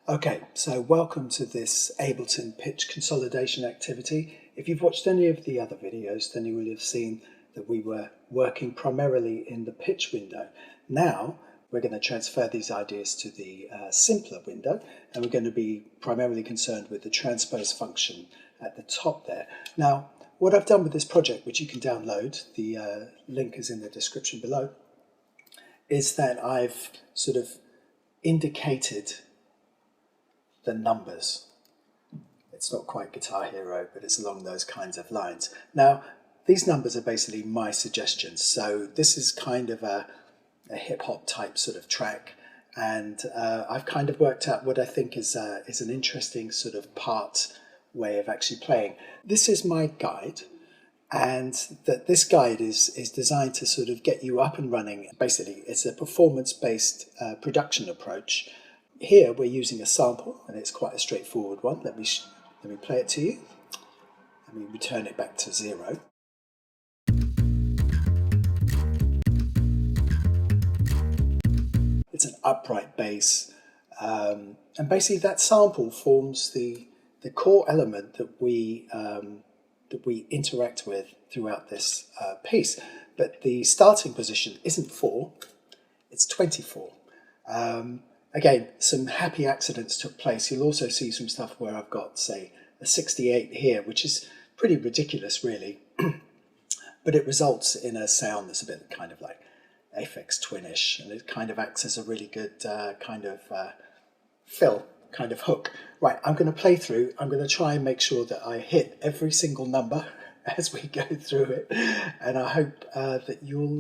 Okay, so welcome to this Ableton pitch consolidation activity. If you've watched any of the other videos, then you will have seen that we were working primarily in the pitch window. Now we're going to transfer these ideas to the simpler window, and we're going to be primarily concerned with the transpose function at the top there. Now, what I've done with this project, which you can download, the link is in the description below, is that I've sort of indicated the numbers. It's not quite Guitar Hero, but it's along those kinds of lines. Now, these numbers are basically my suggestions. So this is kind of a hip-hop type sort of track, and I've kind of worked out what I think is an interesting sort of part way of actually playing. This is my guide, and that this guide is designed to sort of get you up and running. Basically, it's a performance-based production approach. Here we're using a sample, and it's quite a straightforward one. Let me play it to you. Let me return it back to 0. It's an upright bass, and basically that sample forms the core element that we interact with throughout this piece. But the starting position isn't 4; it's 24. Again, some happy accidents took place. You'll also see some stuff where I've got, say, a 68 here, which is pretty ridiculous, really. But it results in a sound that's a bit kind of like Aphex Twin-ish, and it kind of acts as a really good kind of fill, kind of hook. Right, I'm going to play through. I'm going to try and make sure that I hit every single number as we go through it, and I hope that you'll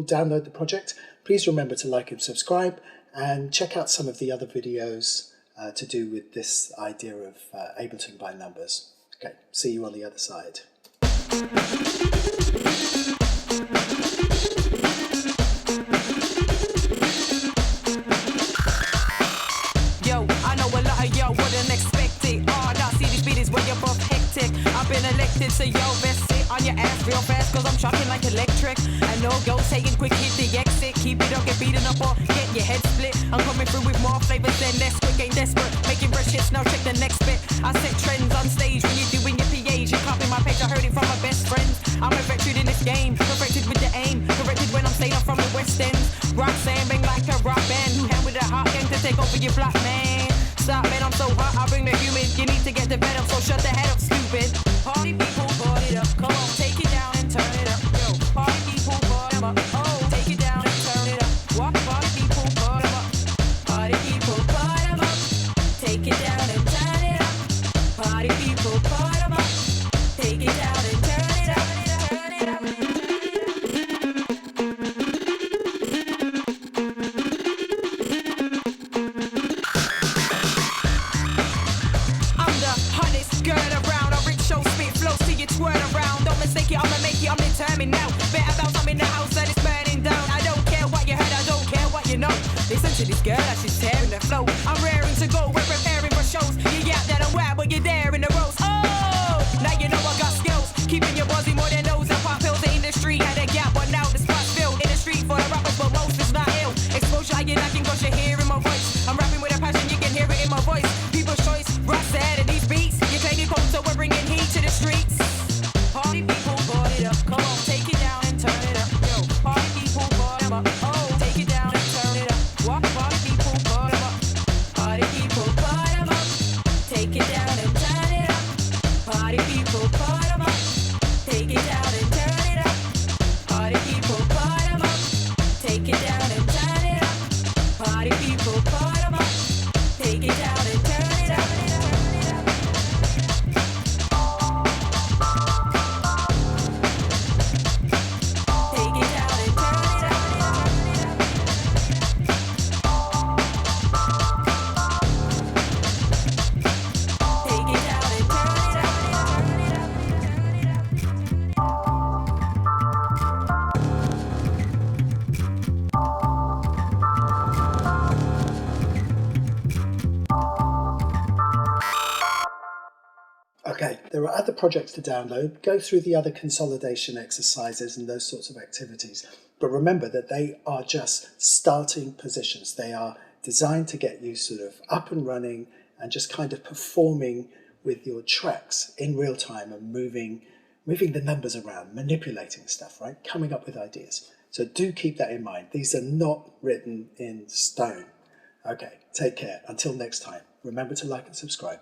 download the project. Please remember to like and subscribe, and check out some of the other videos to do with this idea of Ableton by numbers. Okay, see you on the other side. Yo, I know a lot of y'all wouldn't expect it. Oh, now see these beats where you're both hectic. I've been elected, so yo, best sit on your ass real fast, cause I'm shocking like electric. I know go taking quick, hit the exit. Keep it up, get beaten up, or get your head split. I'm coming through with more flavors than less quick, ain't desperate. Making fresh hits, now check the next bit. I set trends on stage when you're doing your PAs. You copy my page, I heard it from my best friends. I'm a veteran in this game, perfected with the aim. Corrected when I'm saying I'm from the West End. Rock bang like a rock band. Who hand with a hot gang to take over your block, man? Stop, man, I'm so hot, I bring the humid. You need to get the venom, so shut the head up, stupid. Party people, party it up. Come on, take it down and turn it up. Yo, party people, party them up. Oh, take it down and turn it up. What? Party people, party them up. Party people, party them up. Take it down and turn it up. Party people, party them up. Take it down and turn it up. Turn it up. I'm the hottest girl around. A rich show spit flows to your twirl around. Don't mistake it, I'ma make it, I'm determined now. Better bounce, I'm in the house that is burning down. I don't care what you heard, I don't care what you know. Listen to this girl, that she's tearing the flow. I'm raring to go, we're preparing for shows. You yap that I'm wild, but you're there in the roast. Oh, now you know I got skills. Keeping your buzzy more than those that pop pills in the street. Had a gap, but now the spot's filled. In the street for the rappers, but most is not ill. Exposure, I get knocking, cause you're hearing my voice. I'm rapping with a passion, you can hear it in my voice. People's choice, rock sad and these beats. You claim you cold, so we're bringing heat to the streets. Party people, party it up. Come on, take it down and turn it up. Yo, party people, party them up. Oh, take it down and turn it up. What? Party people, party them up. Party people, party them up. Take it down and turn it up. Party people, party them up. Take it down and turn it up. Party people, party them up. Take it down and turn it up. Party people, party them up. Take it down and turn it up. Take it down and turn it up. Take it down and turn it up. Okay, there are other projects to download. Go through the other consolidation exercises and those sorts of activities. But remember that they are just starting positions. They are designed to get you sort of up and running and just kind of performing with your tracks in real time and moving the numbers around, manipulating stuff, right? Coming up with ideas. So do keep that in mind. These are not written in stone. Okay, take care. Until next time, remember to like and subscribe.